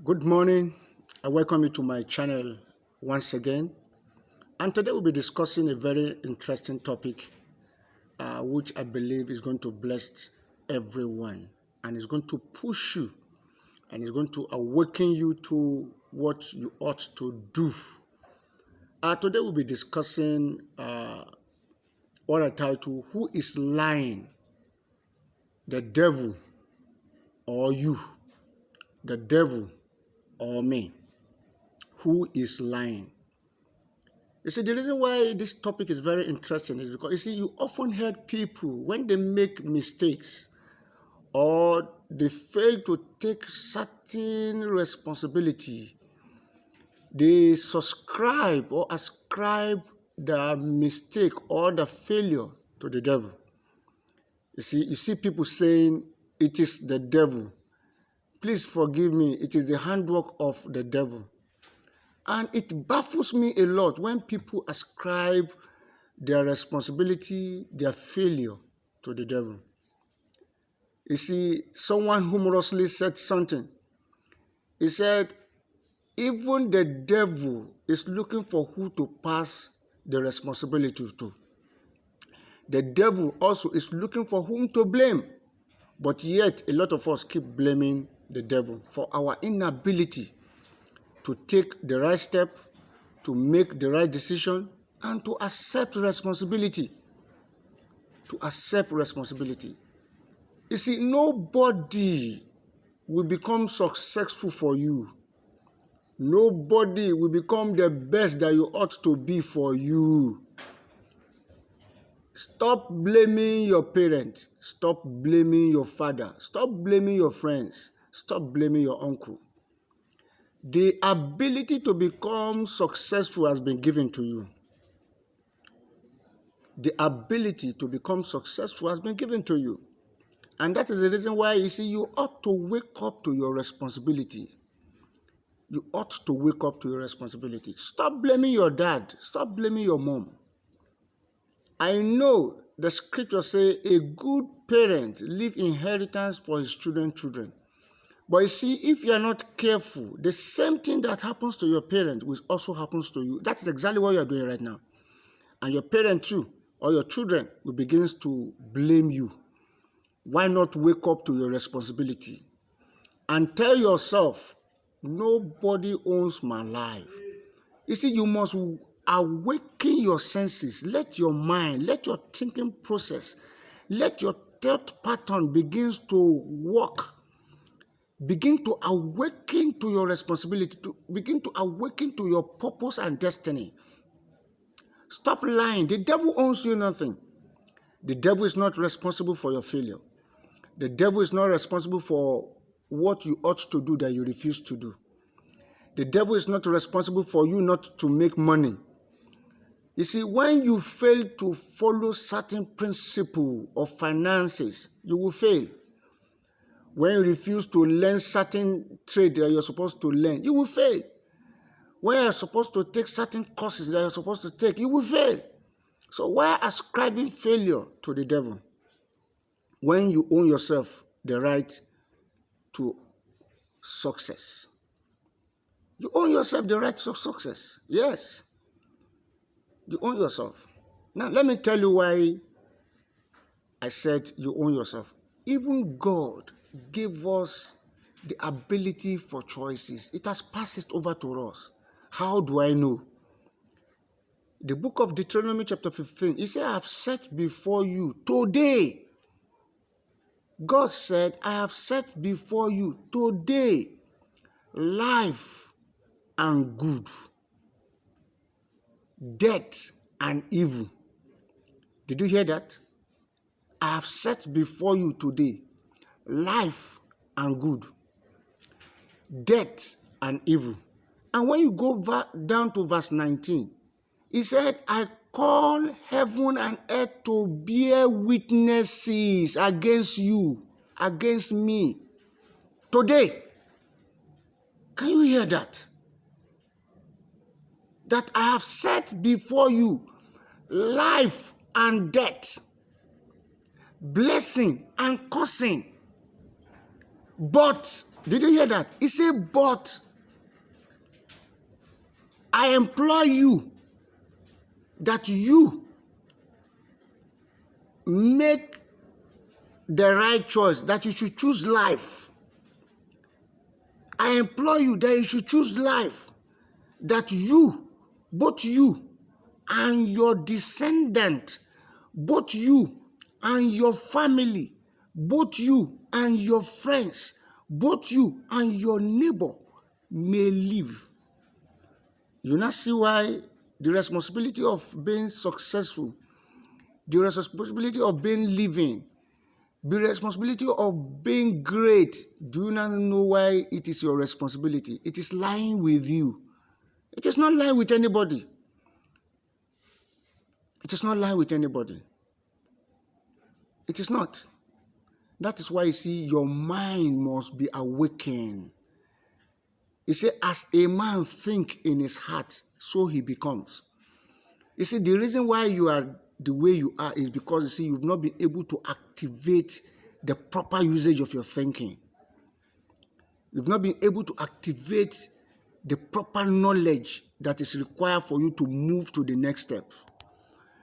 Good morning. I welcome you to my channel once again. And today we'll be discussing a very interesting topic, which I believe is going to bless everyone and is going to push you and is going to awaken you to what you ought to do. Today we'll be discussing what I title, Who is Lying? The devil or you? The devil or me? Who is lying? You see, the reason why this topic is very interesting is because, you see, you often hear people, when they make mistakes or they fail to take certain responsibility, they subscribe or ascribe the mistake or the failure to the devil. You see people saying, it is the devil. Please forgive me, it is the handwork of the devil. And it baffles me a lot when people ascribe their responsibility, their failure to the devil. You see, someone humorously said something. He said, even the devil is looking for who to pass the responsibility to. The devil also is looking for whom to blame. But yet, a lot of us keep blaming the devil for our inability to take the right step, to make the right decision, and to accept responsibility. To accept responsibility. You see, nobody will become successful for you. Nobody will become the best that you ought to be for you. Stop blaming your parents. Stop blaming your father. Stop blaming your friends. Stop blaming your uncle. The ability to become successful has been given to you. The ability to become successful has been given to you. And that is the reason why, you see, you ought to wake up to your responsibility. You ought to wake up to your responsibility. Stop blaming your dad. Stop blaming your mom. I know the scripture says a good parent leave inheritance for his children. But you see, if you are not careful, the same thing that happens to your parent will also happens to you. That is exactly what you are doing right now. And your parent too, or your children, will begin to blame you. Why not wake up to your responsibility and tell yourself, nobody owns my life. You see, you must awaken your senses. Let your mind, let your thinking process, let your thought pattern begins to work. Begin to awaken to your responsibility, to begin to awaken to your purpose and destiny. Stop lying. The devil owns you nothing. The devil is not responsible for your failure. The devil is not responsible for what you ought to do that you refuse to do. The devil is not responsible for you not to make money. You see, when you fail to follow certain principle of finances, you will fail. When you refuse to learn certain trade that you're supposed to learn, you will fail. When you're supposed to take certain courses that you're supposed to take, you will fail. So why ascribing failure to the devil when you own yourself the right to success? You own yourself the right to success. Yes. You own yourself. Now, let me tell you why I said you own yourself. Even God gave us the ability for choices. It has passed it over to us. How do I know? The book of Deuteronomy chapter 15, it said, I have set before you today. God said, I have set before you today life and good, death and evil. Did you hear that? I have set before you today life and good, death and evil. And when you go down to verse 19, he said, I call heaven and earth to bear witnesses against you, against me, today. Can you hear that? That I have set before you life and death, blessing and cursing. But Did you hear that? He said, but I implore you that you make the right choice, that you should choose life. I implore you that you should choose life, that you, both you and your descendant, both you and your family, both you and your friends, both you and your neighbor may live. You now see why the responsibility of being successful, the responsibility of being living, the responsibility of being great. Do you not know why it is your responsibility? It is lying with you. It is not lying with anybody. It is not lying with anybody. It is not. That is why you see your mind must be awakened. He said, as a man think in his heart, so he becomes. You see, the reason why you are the way you are is because, you see, you've not been able to activate the proper usage of your thinking. You've not been able to activate the proper knowledge that is required for you to move to the next step.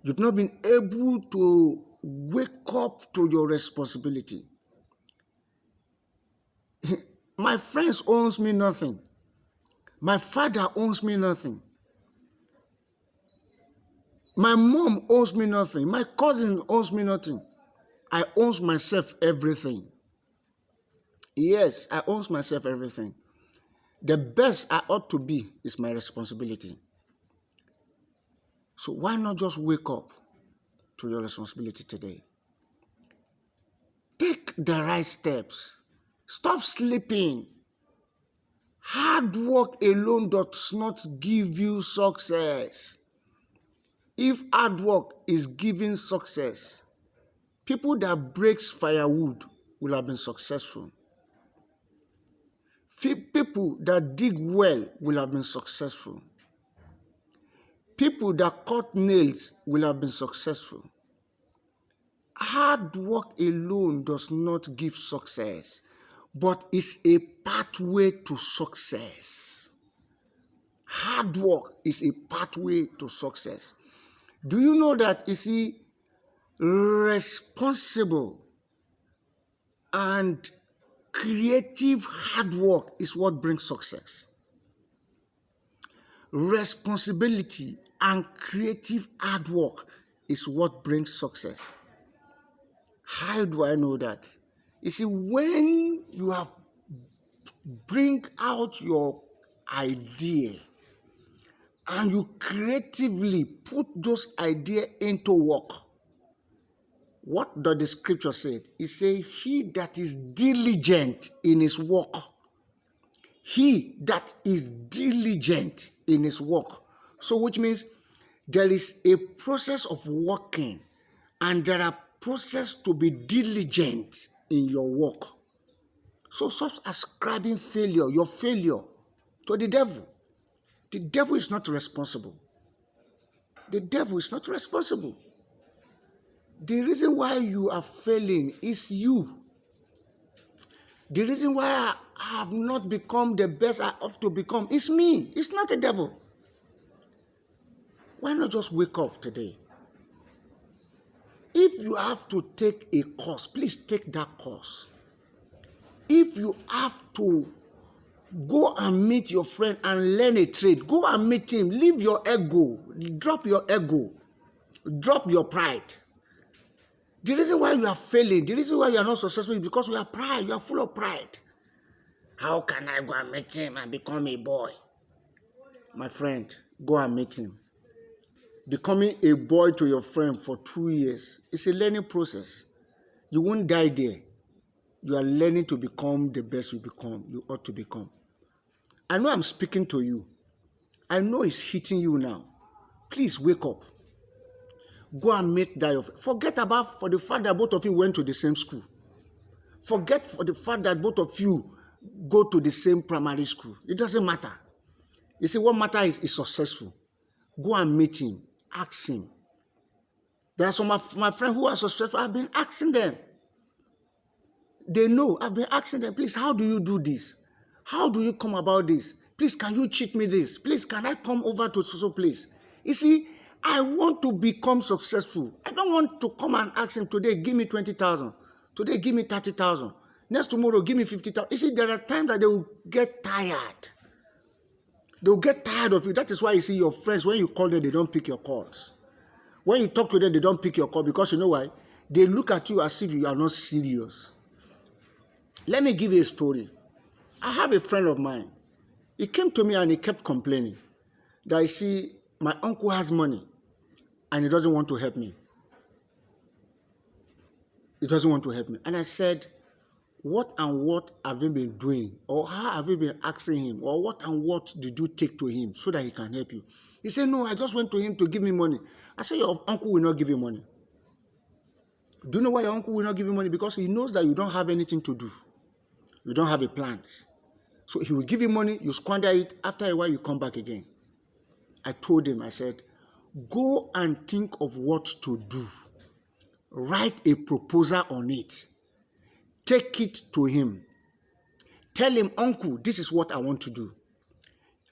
You've not been able to wake up to your responsibility. My friends owns me nothing. My father owns me nothing. My mom owes me nothing. My cousin owes me nothing. I own myself everything. Yes, I own myself everything. The best I ought to be is my responsibility. So why not just wake up to your responsibility today? Take the right steps. Stop sleeping. Hard work alone does not give you success. If hard work is giving success, people that breaks firewood will have been successful. People that dig well will have been successful. People that cut nails will have been successful. Hard work alone does not give success, but it's a pathway to success. Hard work is a pathway to success. Do you know that, you see, responsible and creative hard work is what brings success? Responsibility and creative hard work is what brings success. How do I know that? You see, when you have bring out your idea and you creatively put those ideas into work, what does the scripture say? It says, he that is diligent in his work. He that is diligent in his work. So which means there is a process of working and there are process to be diligent in your work. So stop ascribing failure, your failure, to the devil. The devil is not responsible. The devil is not responsible. The reason why you are failing is you. The reason why I have not become the best I ought to become is me. It's not the devil. Why not just wake up today? If you have to take a course, please take that course. If you have to go and meet your friend and learn a trade, go and meet him. Leave your ego. Drop your ego. Drop your pride. The reason why you are failing, the reason why you are not successful is because you are pride. You are full of pride. How can I go and meet him and become a boy? My friend, go and meet him. Becoming a boy to your friend for 2 years is a learning process. You won't die there. You are learning to become the best you ought to become. I know I'm speaking to you. I know it's hitting you now. Please wake up. Go and meet that. Forget about for the fact that both of you went to the same school. Forget for the fact that both of you go to the same primary school. It doesn't matter. You see, what matters is successful. Go and meet him. Ask him. There are some of my friends who are successful. I've been asking them. They know. I've been asking them, please, how do you do this? How do you come about this? Please, can you cheat me this? Please, can I come over to so place? You see, I want to become successful. I don't want to come and ask him today, give me 20,000. Today, give me 30,000. Next tomorrow, give me 50,000. You see, there are times that they will get tired. They will get tired of you. That is why you see your friends, when you call them, they don't pick your calls. When you talk to them, they don't pick your call because you know why? They look at you as if you are not serious. Let me give you a story. I have a friend of mine. He came to me and he kept complaining that, you see, my uncle has money and he doesn't want to help me. He doesn't want to help me. And I said, what and what have you been doing? Or how have you been asking him? Or what and what did you take to him so that he can help you? He said, no, I just went to him to give me money. I said, your uncle will not give you money. Do you know why your uncle will not give you money? Because he knows that you don't have anything to do. You don't have a plans. So he will give you money, you squander it, after a while you come back again. I told him, I said, go and think of what to do. Write a proposal on it. Take it to him. Tell him, uncle, this is what I want to do.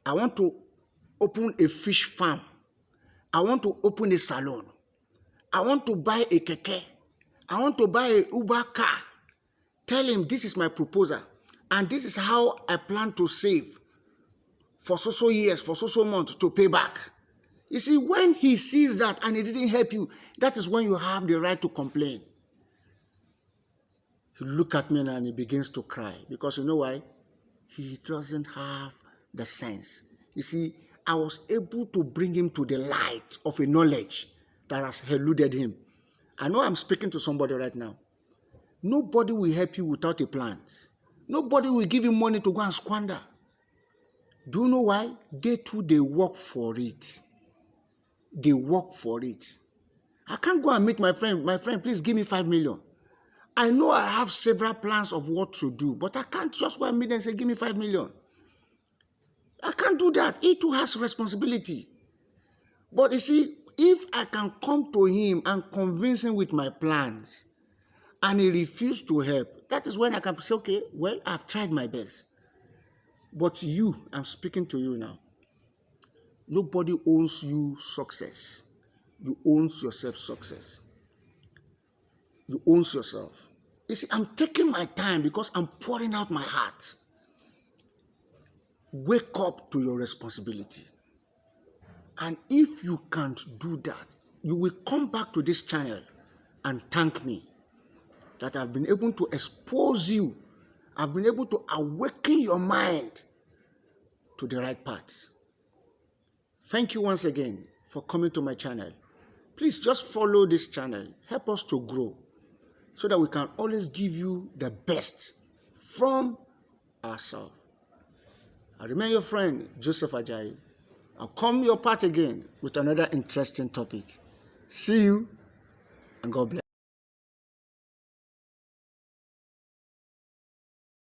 I want to open a fish farm. I want to open a salon. I want to buy a keke. I want to buy a Uber car. Tell him this is my proposal. And this is how I plan to save for so years, for so months to pay back. You see, when he sees that and he didn't help you, that is when you have the right to complain. He look at me and he begins to cry. Because you know why? He doesn't have the sense. You see, I was able to bring him to the light of a knowledge that has eluded him. I know I'm speaking to somebody right now. Nobody will help you without a plan. Nobody will give you money to go and squander. Do you know why? They too, they work for it. They work for it. I can't go and meet my friend. My friend, please give me 5 million. I know I have several plans of what to do, but I can't just go and meet and say, give me 5 million. I can't do that. He too has responsibility. But you see, if I can come to him and convince him with my plans, and he refused to help, that is when I can say, okay, well, I've tried my best. But you, I'm speaking to you now. Nobody owes you success. You own yourself success. You own yourself. You see, I'm taking my time because I'm pouring out my heart. Wake up to your responsibility. And if you can't do that, you will come back to this channel and thank me that I've been able to expose you. I've been able to awaken your mind to the right path. Thank you once again for coming to my channel. Please just follow this channel. Help us to grow so that we can always give you the best from ourselves. I remain your friend, Joseph Ajayi. I'll come your path again with another interesting topic. See you and God bless.